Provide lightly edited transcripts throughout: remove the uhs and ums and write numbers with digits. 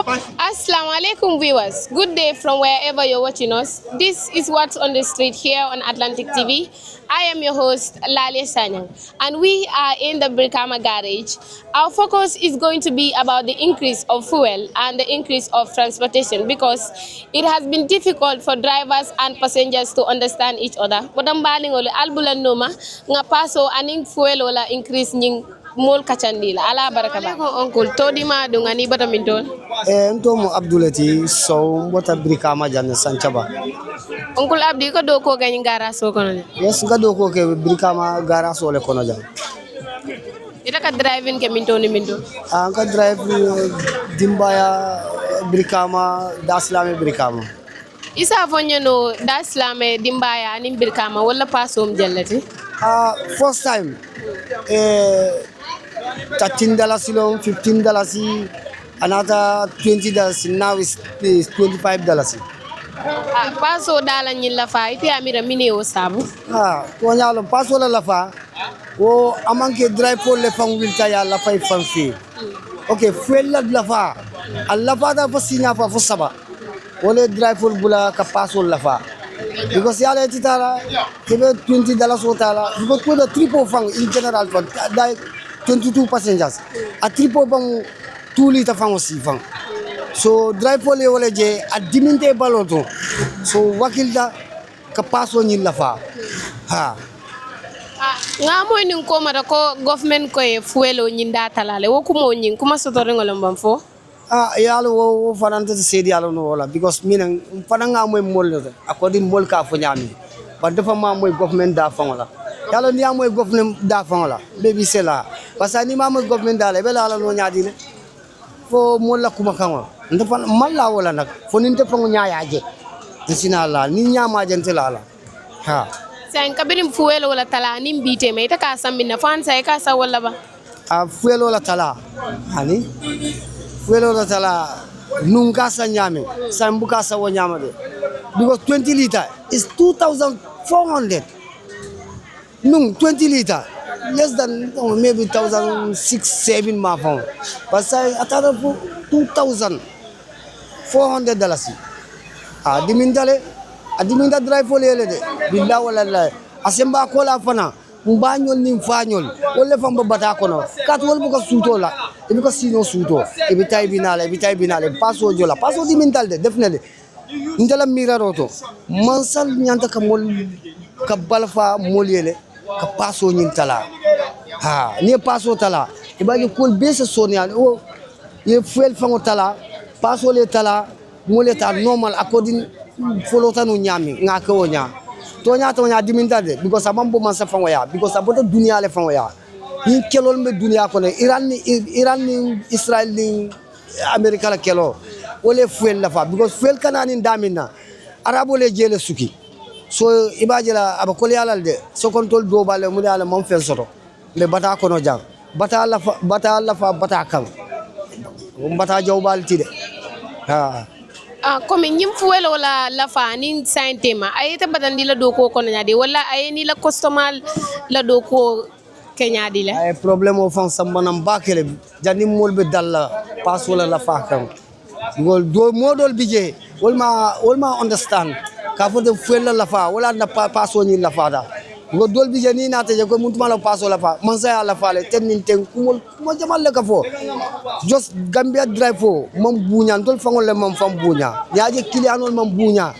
Assalamu alaikum viewers. Good day from wherever you're watching us. This is What's on the Street here on Atlantic TV. I am your host, Lalia Sanyang, and we are in the Brikama garage. Our focus is going to be about the increase of fuel and the increase of transportation because it has been difficult for drivers and passengers to understand each other. But I'm baling albula noma nga paso aning fuel wala increase ning mol kachandila ala baraka ba ko uncle to di ma dunga ni bata mintol Ntomo Abdulati so wata Brikama janne sanchaba. uncle abdi ko do ko gany gara so kono Yes ngado ko ke Brikama gara so le kono jang. ita ka driving ke minto ni minto Anka drive Dimbaya Brikama Daslame Brikama. isa fonye no daslame dimbaya ni birkama wala pasom jallati First time $13 long, $15, another $20. Now is $25. paso dala nyin la fa ite amira mini o sabu Wanyalo paso la lafa. O amanke drive for le fang wilta ya lafa ifang fi. Okay, fuel la lafa. Al lafa da fasina fa fusaba. Ole drive for bula ka paso lafa. Because yale titara kebe $20 otala. Because for the triple fang in general for like 22 passengers. A triple fang 2 liter fang osi fang. So drive for le ole je a diminte baloto. So wakilda ka paso ni lafa. Ha. nga moy nin ko mata ko government ko e fuelo nyin datalale wo kumo nyin kuma sotore ngolom bam fo Yalo wo fananta sedi yalo no wala because minan fananga moy molde akodi mol ka fo nyami ba defa ma moy government da fa wala yalo ni moy government da fa wala baby sela parce que ni ma moy government da le bela no nyaadi ne fo mol la kuma kanwa ndefa malla wala nak fo ni ndefa nyaaje sinala ni nyama jente la ha sen kabirim fuelo wala tala nim bite me ta ka sambina fan sai ka sa wala ba fuel wala tala hani fuel wala tala nunca sa nyame sambuka sa wo nyama de because 20 liter is 2,400 nung 20 liter less than maybe 1,600-7 ma pound but say atara for $2,400 diminda drive for lele de billah wala la asemba ko la fana mbanyol nim fanyol wala famba bata kono kat wol buka suto la e buka sino suto e bitay binale paso jola paso dimindal de definitely ndala miraroto mansal nyanta ka mol ka balfa mol yele ka paso nyin tala ni paso tala e baji kol bese sonial o ye fuel fango tala paso le tala moleta normal according folota no nyami ngaka wonya tonya diminta de because abambo mansa fanwaya because aboto dunia le fanwaya ni kelol me dunia ko ne Iran ni Israel ni America la kelo wole fuel la fa because fuel kanani damina arabo le jele suki so ibajela abakole alal de so control do bale mu dala mom fen soto le bata ko no jang bata la fa bata kan bata jawbal ti de ha comme ñim fuelo la la fa ni saintema ayete badandi la do ko kono nyade wala ayeni la customer la do ko kenyadi la ay problème o fan sambanam bakele jani molbe dalla pass wala la fa kan gol do modol bije wolma understand ka fo de fuel la fa wala na pass woni la fa da go dol bije ni na te ko muntuma la pass wala fa man sa la fa le tenin ten kumol mo jamal le ka fo just Gambia drive fo mam buña dol fangol le mam fam buña yaaje kilianol mam buña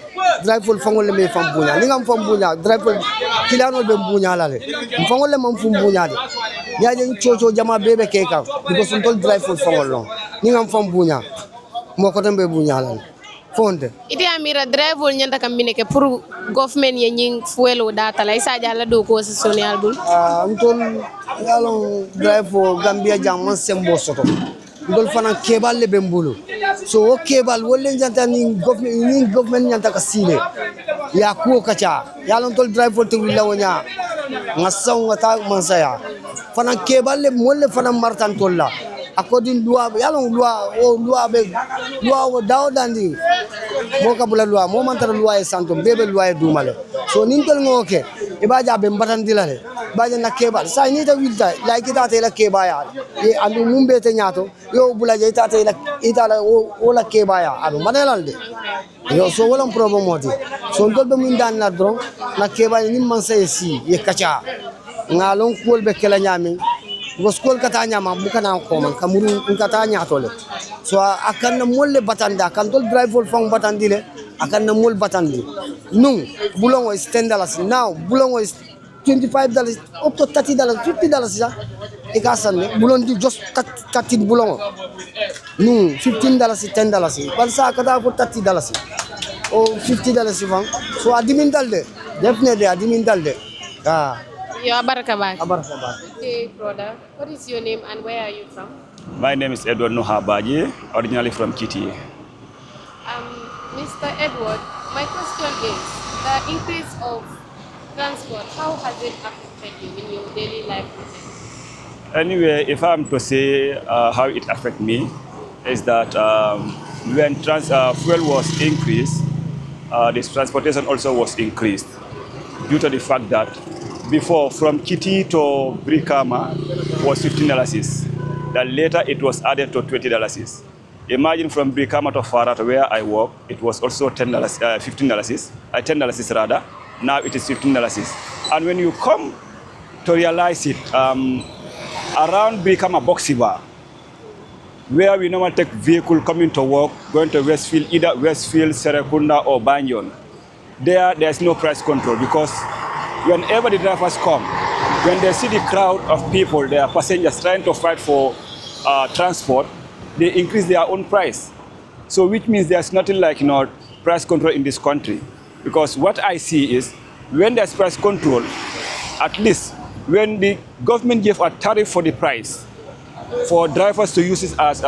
drive fo fangol le me fam buña ni ngam fam buña drive fo kilianol be buña la le fangol le mam fum buña de yaaje chocho jama bebe ke ka because dol drive fo fangol non ni ngam fam buña mo ko tambe buña la fonde ite amira driver nyanda kam mineke pour government ye nying fuelo data la isa jalla do ko so sonial bul antol yalo drive fo Gambia jam man sembo soto dol fana kebal le bembulu so o kebal wolle janta ni government nyanta ka sile ya ko kacha yalo tol drive fo tegul la wonya ngasaw ngata man saya fana kebal le molle fana martan tolla according loi yalo loi be loi dawdandi mo kabula loi mo mantara loi e santo bebe loi e dumale so nin tol ngoke e ba jabe batandila le baje na kebal sa ni ta wilta la kita te la kebaya e andu mumbe te nyato yo bulaje ita te la ita la o la kebaya adu manelal de yo so wala problem moti so ndol be min dan na dron na kebaya ni man say si ye kacha ngalon kol be kala nyami go skol kata nyama bukana ko man kamuru kata nyato le so akan na molle batanda kan dol driver fong batandile akan na mol batandi nung bulongo is $10 now bulongo is $25 up to $30 $50 ya ikasan bulon di just katin bulongo nung $15 $10 balsa kata ko $30 o $50 fang so adimin dalde definitely adimin dalde Yo, Abarakabak. Abarakabak. Okay, brother. What is your name and where are you from? My name is Edward Nohabaji, originally from Kitty. Mr. Edward, my question is, the increase of transport, how has it affected you in your daily life? Anyway, if I'm to say how it affects me, is that when fuel was increased, this transportation also was increased due to the fact that before from Kitty to Brikama was $15. Then later it was added to $20. Imagine from Brikama to Farata where I work, it was also $15, $10 rather. Now it is $15. And when you come to realize it, around Brikama Boxiba, where we normally take vehicle coming to work, going to Westfield, either Westfield, Serekunda or Banyon, there's no price control because whenever the drivers come, when they see the crowd of people, their passengers trying to fight for transport, they increase their own price. So which means there's nothing like price control in this country. Because what I see is when there's price control, at least when the government gave a tariff for the price for drivers to use it as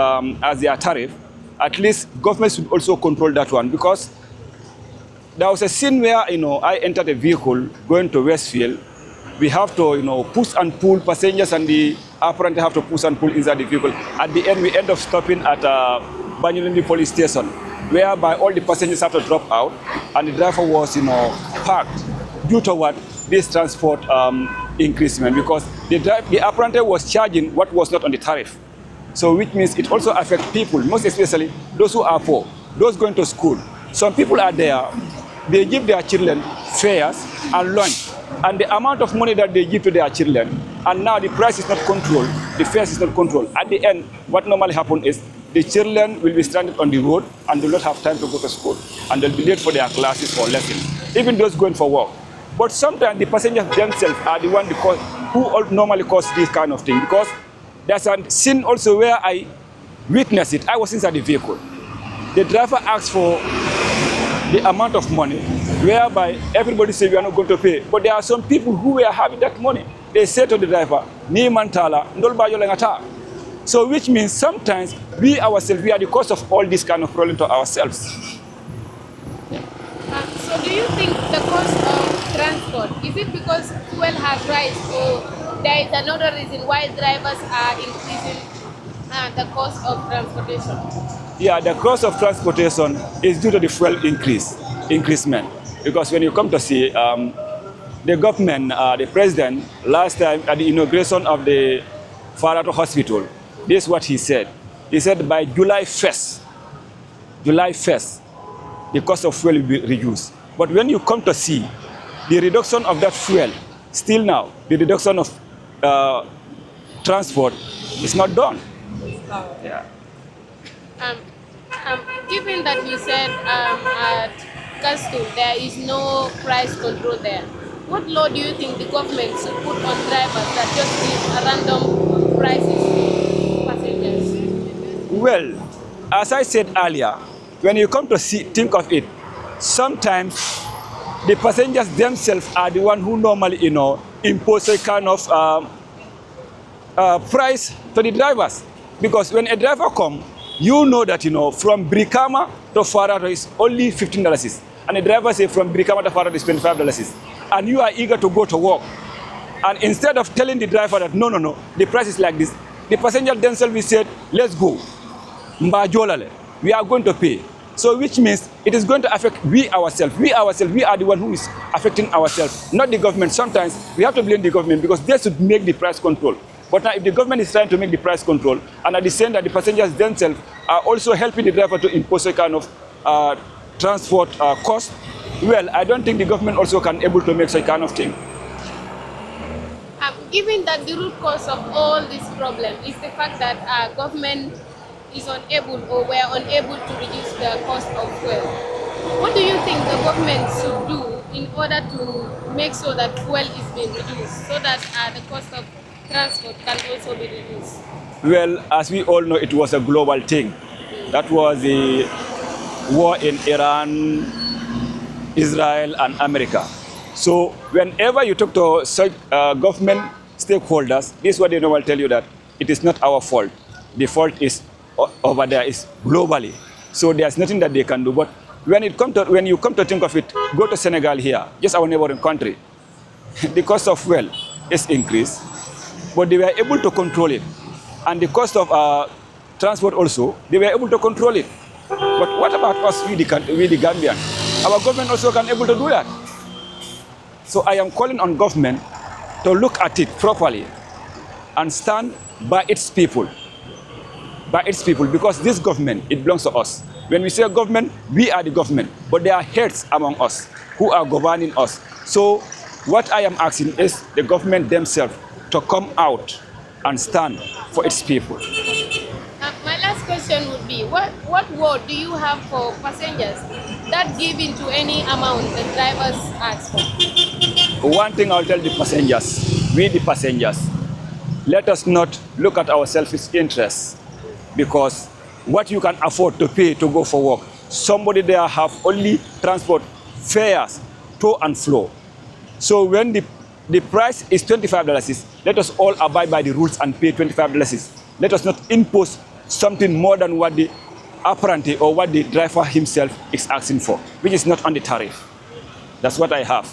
their tariff, at least government should also control that one. Because there was a scene where I entered a vehicle going to Westfield. We have to push and pull passengers, and the apparently have to push and pull inside the vehicle. At the end, we end up stopping at Banyulendi police station, whereby all the passengers have to drop out, and the driver was parked due to what this transport increasement, because the apparently was charging what was not on the tariff. So which means it also affects people, most especially those who are poor, those going to school. Some people are there. They give their children fares and lunch, and the amount of money that they give to their children, and now the price is not controlled, the fares is not controlled. At the end, what normally happens is the children will be stranded on the road and do not have time to go to school, and they'll be late for their classes or lessons, even those going for work. But sometimes the passengers themselves are the one who normally cause this kind of thing, because there's a scene also where I witnessed it. I was inside the vehicle. The driver asked for the amount of money, whereby everybody said we are not going to pay. But there are some people who were having that money. They say to the driver, "Ni mantala, ndolba yolengata." So which means sometimes we ourselves, we are the cause of all this kind of problem to ourselves. So do you think the cost of transport, is it because fuel has risen, or there is another reason why drivers are increasing the cost of transportation? Yeah, the cost of transportation is due to the fuel increasement. Because when you come to see the government, the president, last time at the inauguration of the Farato Hospital, this is what he said. He said by July 1st, the cost of fuel will be reduced. But when you come to see the reduction of that fuel, still now, the reduction of transport is not done. Yeah. Given that you said at Castle there is no price control there, what law do you think the government should put on drivers that just give random prices to passengers? Well, as I said earlier, when you come to think of it, sometimes the passengers themselves are the one who normally impose a kind of price to the drivers. Because when a driver comes, you know that from Brikama to Farato is only $15, and the driver say from Brikama to Farato is $25, and you are eager to go to work. And instead of telling the driver that no, the price is like this, the passenger themselves will say, let's go. Mbajolale, we are going to pay. So which means it is going to affect we ourselves. We are the one who is affecting ourselves, not the government. Sometimes we have to blame the government because they should make the price control. But now if the government is trying to make the price control, and at the same time the passengers themselves are also helping the driver to impose a kind of transport cost, well, I don't think the government also can able to make such kind of thing. Given that the root cause of all this problem is the fact that our government is unable or we are unable to reduce the cost of fuel, what do you think the government should do in order to make sure that fuel is being reduced so that the cost of transport can also be reduced? Well, as we all know, it was a global thing. That was the war in Iran, Israel, and America. So whenever you talk to such government stakeholders, this is what they normally tell you, that it is not our fault. The fault is over there, is globally. So there's nothing that they can do. But when you come to think of it, go to Senegal here, just our neighboring country. The cost of fuel is increased, but they were able to control it. And the cost of transport also, they were able to control it. But what about us, we the Gambian? Our government also can able to do that. So I am calling on government to look at it properly and stand by its people. By its people, because this government, it belongs to us. When we say government, we are the government, but there are heads among us who are governing us. So what I am asking is the government themselves to come out and stand for its people. My last question would be, what word do you have for passengers that give in to any amount the drivers ask for? One thing I'll tell the passengers, we the passengers, let us not look at our selfish interests, because what you can afford to pay to go for work, somebody there have only transport fares to and fro. So when the price is $25, let us all abide by the rules and pay $25. Let us not impose something more than what the apprentice or what the driver himself is asking for, which is not on the tariff. That's what I have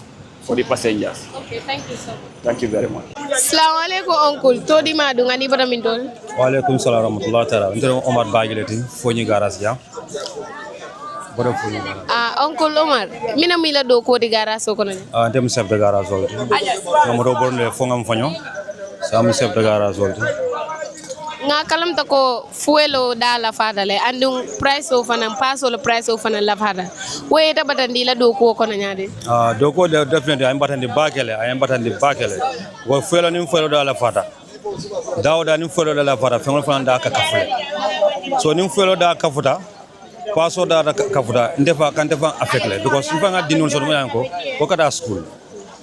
for the passengers. Okay, thank you so much. Thank you very much. Assalamu alaikum uncle. Todi madu ngani bata mindol. Wa alaikum salam warahmatullahi taala. Ndero Omar Bagileti Fonyi Garas ya. Bodo Fonyi Garas. Uncle Omar, mina mila do ko di garas ko kono. Ndem chef de garas wolti. Ngamo borne fongam fanyo. Sam chef de garas wolti. Nga kalam tako fuelo dala fadale andung price of an paso le price of an lavada. We ta batandi la do ko kono nyade. Do ko definitely I am batandi bakele. Wo fuelo nim fuelo dala fada. Dawda nim fuelo dala fada fengol fanda ka kafule. So nim fuelo da kafuta. Paso da kafuta ndefa kan defa affectle because ifanga dinul so mo yanko ko kada school.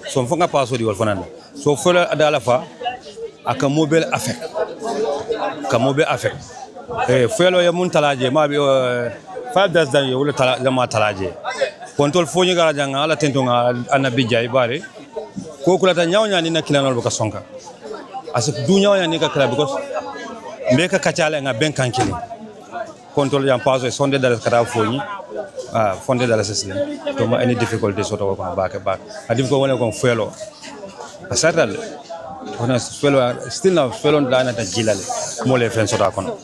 So mfanga paso di wol fananda. So fuelo dala fa aka mobile affect. Kamobe affect fuelo ya mun talaje ma bi 5 days dan yo la ma talaje control foñi gara janga ala tentonga anabi jay bare ko kula ta nyawnya ni na kilanol baka sonka asik du nyawnya ni ka kala because mbeka kacale nga ben kankini control ya paso sonde dal kata foñi fonde dal sesle to ma any difficulty so to ko baake adim ko wona ko fuelo asatal ona fuelo still now fuelo dana ta jilale mo le fen sota kono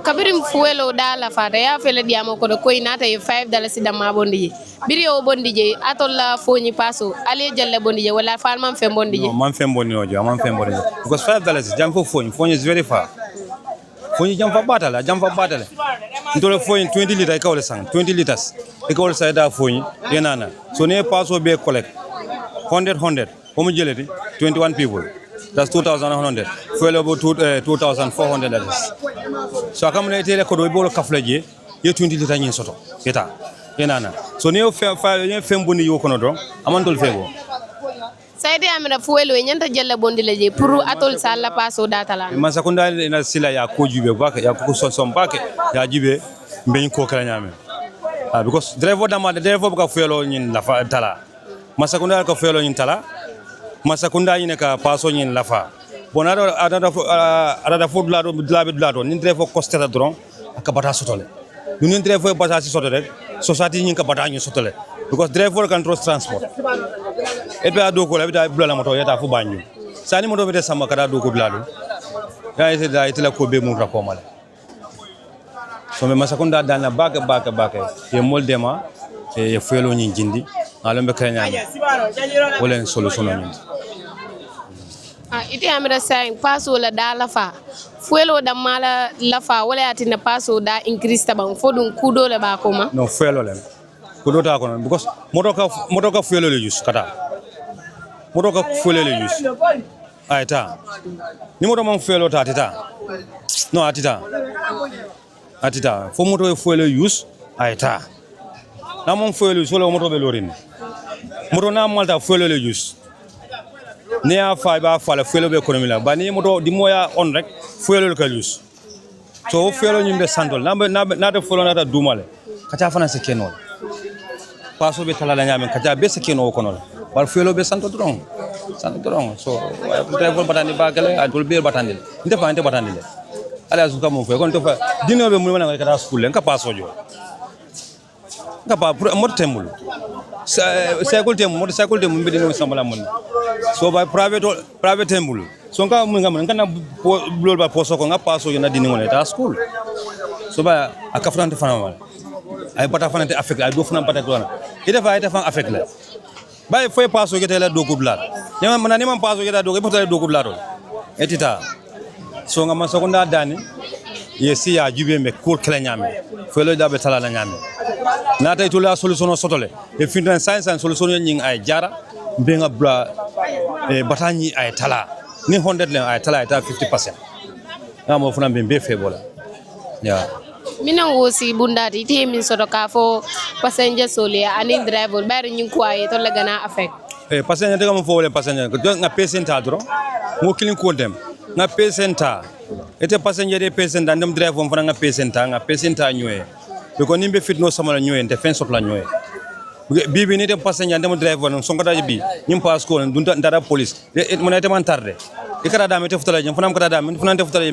kabirim fuelo dala fata ya fele diamo ko ko inata e $5 dama bondi biri o bondi je atolla foñi paso ale jalle bondi je wala fal man fe bondi je man fe bondi no je man fe bondi because $5 jam fo foñi is very far foñi jam fa batala ndole foñi 20 liters ka wala sang 20 liters e ko wala sayda foñi yenana so ne paso be collect 100 homo jeleti 21 people, that's 2,100 fuel about $2,400. So akamune tele ko do bolo kaflaje ye 20 lita nyin soto eta yenana so ne femboni yo kono do amantol fego sayde amira fuel we nyanta jella bondi leje pour atol sala paso datala ma sakunda ina sila ya ko jube baka ya ko son baka ya jibe mbeñ ko kala nyame because driver baka fuel nyin la fa tala masakunda ko fuel nyin tala masakunda ine ka paso nyin lafa bonado ada food lado nin driver costera dron aka bata sotole nin driver bata si sotole society nyin ka bata nyin sotole because driver controls transport e be ado ko la bita bula moto yata fu banyu sani moto be sama kada do ko blado ya ite da ite la ko be mun rakoma So me masakunda dana bake ye moldema ye fuelo nyi jindi alombe kanya wala solution nyi ite amira saying paso la da lafa fuelo da mala lafa wala atina paso da increase taban fodun kudo le ba koma no fuelo le kudo ta kono because motoka fuelo le use kata motoka fuelo le use aita ni moto man fuelo ta tita no atita fo moto fuelo use aita na mon fuelo use wala moto be lorin moto na malta fuelo le use ne ya fa ba fa la fuelo be economy la ba ni moto di moya on rek fuelo le use so fuelo nyimbe santol na de fuelo na ta dumale kata fana se kenol paso be tala la nyame kata be se keno kono wal fuelo be santo dron so ay ko batani bagale adol be batandi nte batandi le ala su kamo fe kon to fa dino be mun na kata school nka paso jo nka pa mo temul cycle tem be dino sambala mun so by private temul so nka mun ngam nka na blol ba poso ko nga paso yo na dino ngone ta school so ba akafrante fana wala ay bata fana te affect ay do fana bata dona ida fa affect la bay foi paso gete la do kubla nyama manani man paso geta do ko potale do kubla do etita so ngam sakunda dani yesi ya jube me kur kala nyame foi lo da be tala la nyame na tay to la solution sotole e findan science solution nying ay jara be nga bla e batani ay tala ni 100 le ay tala ta 50% ngam funa be febola ya mina wosi bundati ite min soto ka fo passenger sole ani driver bari nyin ko ay to la gana affect passenger te kam fo wala passenger nga pesenta dro mo kilin ko dem nga pesenta ete passenger de pesenta ndam driver fo nga pesenta nyoe ko nimbe fitno samala nyoe te fen sotla nyoe bibi ni dem passenger ndam driver non songa daji bi nyim pass ko ndara police mo na te man tarde ikara da mete futala nyam fanam kata da men funan te futala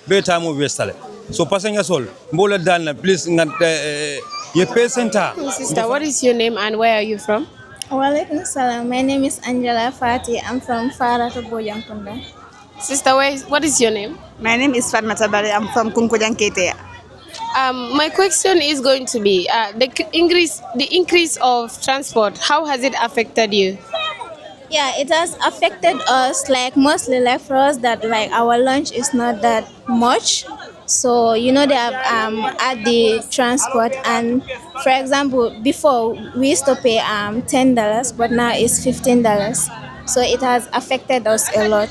be tamo westale so passenger sol mbola dalna please nga ye pesenta. Sister, what is your name and where are you from? Walaikum salam. My name is Angela Fati. I'm from Farata Bojankunda. Sister, what is your name? My name is Fatma Tabari. I'm from Kunkujankete. My question is going to be the increase of transport. How has it affected you? Yeah, it has affected us, like mostly like for us that like our lunch is not that much. So they have add the transport, and for example before we used to pay $10, but now it's $15. So it has affected us a lot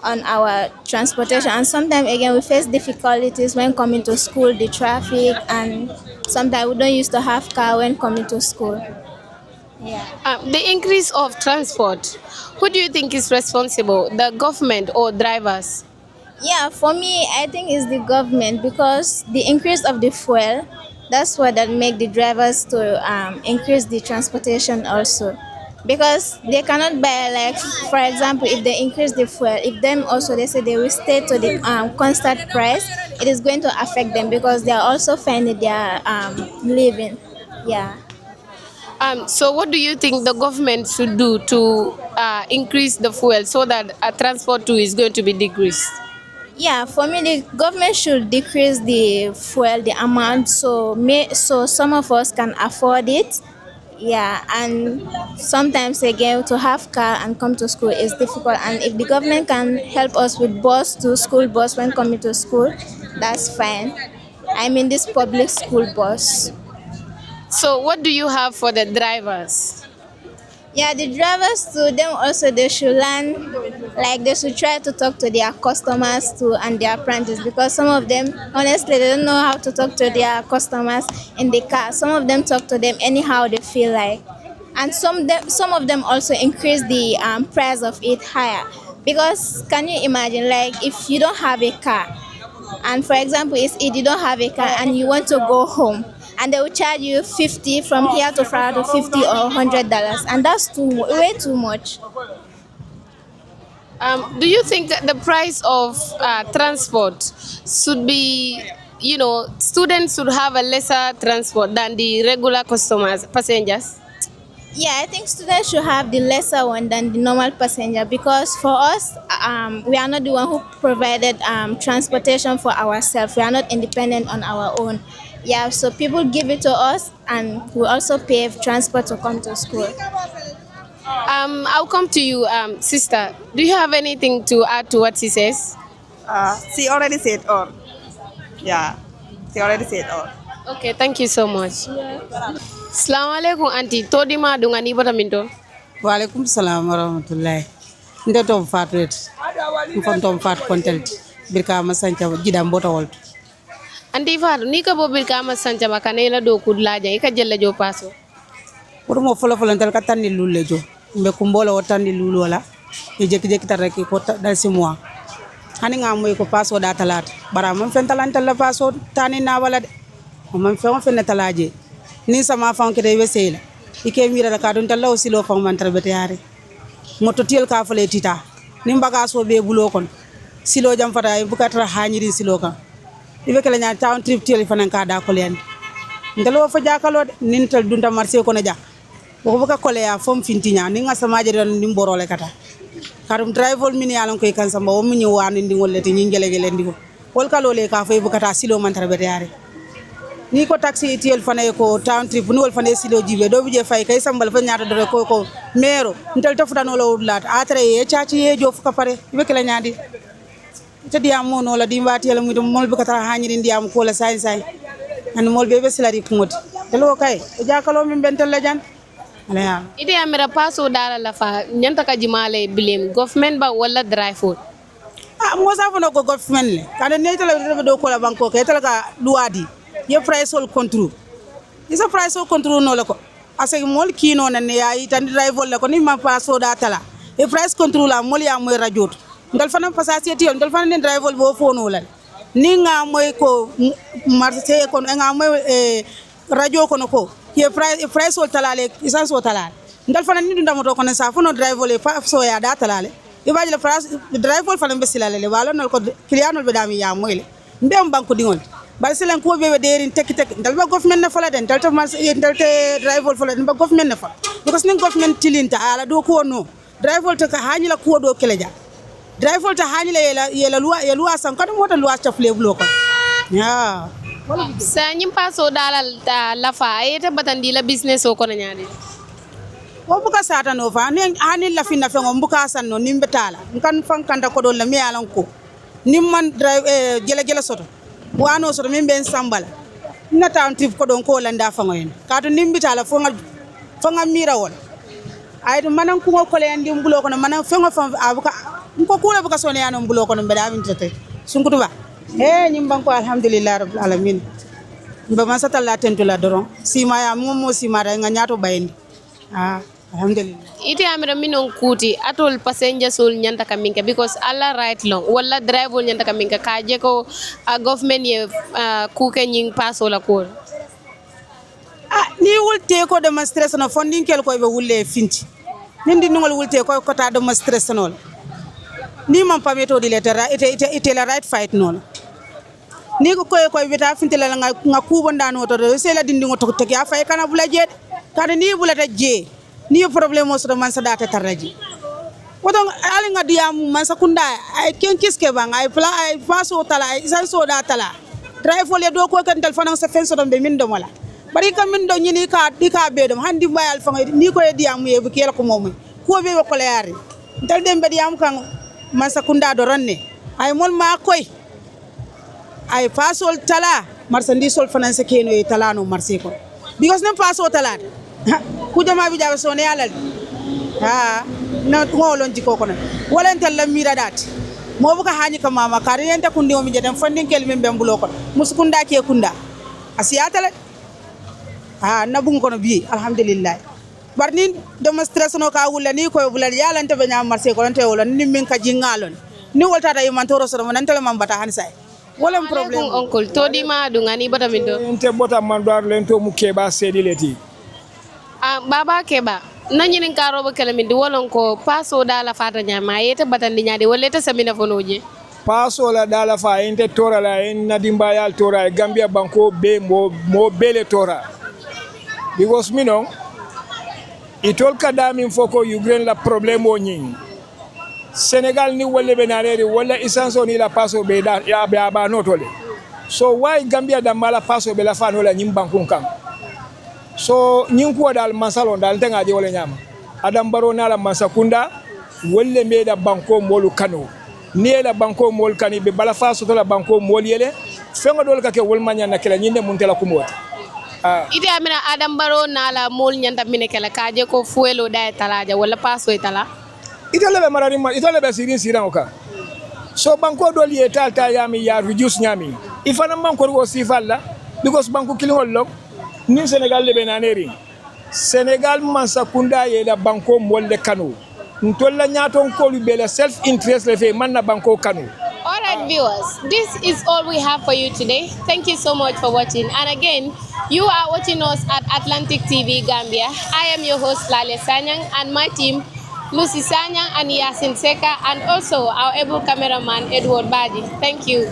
on our transportation, and sometimes again we face difficulties when coming to school, the traffic, and sometimes we don't used to have car when coming to school. Yeah. The increase of transport, who do you think is responsible, the government or drivers? Yeah, for me, I think it's the government, because the increase of the fuel, that's what that make the drivers to increase the transportation also. Because they cannot buy, like, for example, if they increase the fuel, if them also they say they will stay to the constant price, it is going to affect them because they are also finding their living. Yeah. So what do you think the government should do to increase the fuel so that transport too is going to be decreased? Yeah, for me, the government should decrease the fuel, the amount, so some of us can afford it. Yeah, and sometimes again to have car and come to school is difficult. And if the government can help us with school bus when coming to school, that's fine. I mean this public school bus. So what do you have for the drivers? Yeah, the drivers too, them also they should learn, like they should try to talk to their customers too and their apprentices, because some of them, honestly, they don't know how to talk to their customers in the car. Some of them talk to them anyhow they feel like. And some of them also increase the price of it higher. Because can you imagine, like if you don't have a car, and for example, if you don't have a car and you want to go home, and they will charge you 50 from here to Florida, 50 or $100, and that's way too much. Do you think that the price of transport should be, students should have a lesser transport than the regular passengers? Yeah, I think students should have the lesser one than the normal passenger because for us, we are not the one who provided transportation for ourselves. We are not independent on our own. Yeah, so people give it to us and we also pay transport to come to school. I'll come to you, sister. Do you have anything to add to what he says? She already said all. Yeah, she already said all. Okay, thank you so much. Assalamu alaikum, auntie. Todi ma dunga ni bata minto. Walaikum salam warahmatullahi. Nde tom fat wet. Mfon tom fat kontel. Birka masancha jidam bota wol. Auntie Fatou, ni ka bo birka ma sancha ba kanela do kudlaja ika jella jo paso. Pour mo folo folo ntel katani lulle jo. Mbe kumbola wotani lulu wala. E jeki jeki taraki ko dal si mois. Hani nga moy ko paso da talat. Bara man fen talantal la paso tani na wala de. Man fen talaje. Ni sama fan kete wesela. Ike mira da kadun talla silo fan man tarbete yare. Moto tiel ka fale tita. Ni mbaga so be bulo kon. Silo jam fata e bukatra hanyiri silo kan. Ibe kala nya town trip tiel fanan ka da ko len. Ndalo fa jakalo nin tal dunta marché ko na ja. Boko buka kole ya fom fintinya ni nga sama jere don nimborole kata. Karum driver mini yalon ko kan samba o mini wani ndi ngolle ti ngele gele ndigo. Wol kalole ka fay bukata silo man tarbete yare. Ni ko taxi tiel fane ko town trip ni wol fane silo jibe do bije fay kay sambal fa nyaata do ko mero ntel tafuta no la wudlat atre e chachi e jof ka pare be kala nyaadi te diam mo no la di mbati yalla mu mol be kata hañiri ndiam ko la say say an mol be silari kumoti delo kay o jakalo min bentel la jan ala ya Ite amira paso dala la fa nyanta ka jimale blame government ba wala dry food. mo sa fono ko government le kana ne tele do ko la banko ke tele ka luadi ye price all control isa price all control no la ko asegi mol kino na ne yayi tan driver la ko ni ma paso da tala e price control la mol ya moy radio ndal fana passage ti ndal fana den driver bo fono la ni nga moy ko marché ko nga moy radio ko no ko ye price all tala le isa so tala ndal fana ni ndam to ko ne sa fono driver le fa so ya da tala le ibaji le price driver fana be silale le wala nol ko client be dami ya moy le mbem banko dingol bari silen ko be derin tek dal ba government na fala den dal to mas dal te driver fala den ba government na fala because nin government tilinta ala do ko no driver to ka hanila ko do keleja driver to hanila yela luwa san ko mota luwa chafle bulo ko ya Sa nyim paso dala la fa ite batandi la business o kono nyaade. wo buka sata no fa ne hani la finna fe ngom buka san no nimbe tala kan fan kanda ko do la mi alan ko nimman drive jela soto wano so min ben sambala na town trip ko don ko landa fangoyen ka to nimbita la fonga mira wol ay to manan ko ko le andi mbulo ko manan fengo fam abuka ko kula buka sone yano mbulo ko be da min tete sunkutu ba nyim banko alhamdulillah rabbil alamin mba man satalla tentu la doron sima ya mo sima da nga nyato bayndi alhamdulillah Ite amira minon kuti atol passenger sol nyanta kaminka because alla right long wala driver nyanta kaminka kaje ko government ye kuke nying paso la ko. ni wulte ko demonstration no funding kel ko be wulle finti nindi ngol wulte ko ta demonstration no ni man pameto di letera ite la right fight non ni ko beta finti la nga kubo ndano to se la dindi ngoto to ya fay kana bula je kada ni bulata je ni problème o so man sa data taraji wodon ali nga diam man sa kunda ay ken kiske bang ay pla ay faso tala ay san so da tala drive le do ko kan telephone sa fen so don be min do mala bari kam min do nyini ka di ka be dum handi bayal fa ni ko e diam ye bu kel ko mom ko be ko le yari dal dem be diam kan man sa kunda do ronne ay mol ma koy ay faso tala marchandise sol finance keno e tala no marché ko because nem faso tala ku jama bi jabe sone yalal na ngolon jiko ko na wala entel la mira dat mo buka hani ka mama kare enta kundi o mi jedem fandin kel min bembulo ko muskunda ke kunda asiyata la na bung ko no bi alhamdulillah barni demonstration ka wulla ni ko bulal yalante be nyam marché ko nte wala ni min ka jingalon ni wolta da man toro so man tele man bata hani sai wala problem oncle to di ma du ngani bata min do ente bota man do len to mu keba sedi leti baba keba nanyinin karo ba kala min di wolon ko paso dala fata nyama yete batandi nyaade wala ta samina fonoje paso la dala fa ente tora la en nadimba yal tora Gambia banko be mo bele tora because minon itol kadami foko Ukraine la problème o nyi Senegal ni wolle benareri wala isanso ni la paso be da ya be aba notole so why Gambia da mala paso be la fano la nyim bankun kan so nyin ko dal masalon dal tenga je wala nyama adam baro na la masakunda wolle me da banko molu kano ni la banko mol kani be bala faso to la banko mol yele fenga dol ka ke wol manya na kala nyinde mun tela kumota ite amina Adam Barrow nala mol nyanta mine kala kaje ko fuelo da talaja wala paso itala itale be marari ma itale be sirin siran oka so banko dol ye talta yami ya reduce nyami ifana banko wo sifalla because banko kilingol lok ni Senegal le benaneri Senegal man sakunda ye la banko mol de kanu ntolla nyaton ko lu be la self interest le fe man na banko kanu. All right, viewers, this is all we have for you today. Thank you so much for watching. And again, you are watching us at Atlantic TV Gambia. I am your host, Lale Sanyang, and my team, Lucy Sanyang and Yasin Seka, and also our able cameraman, Edward Baji. Thank you.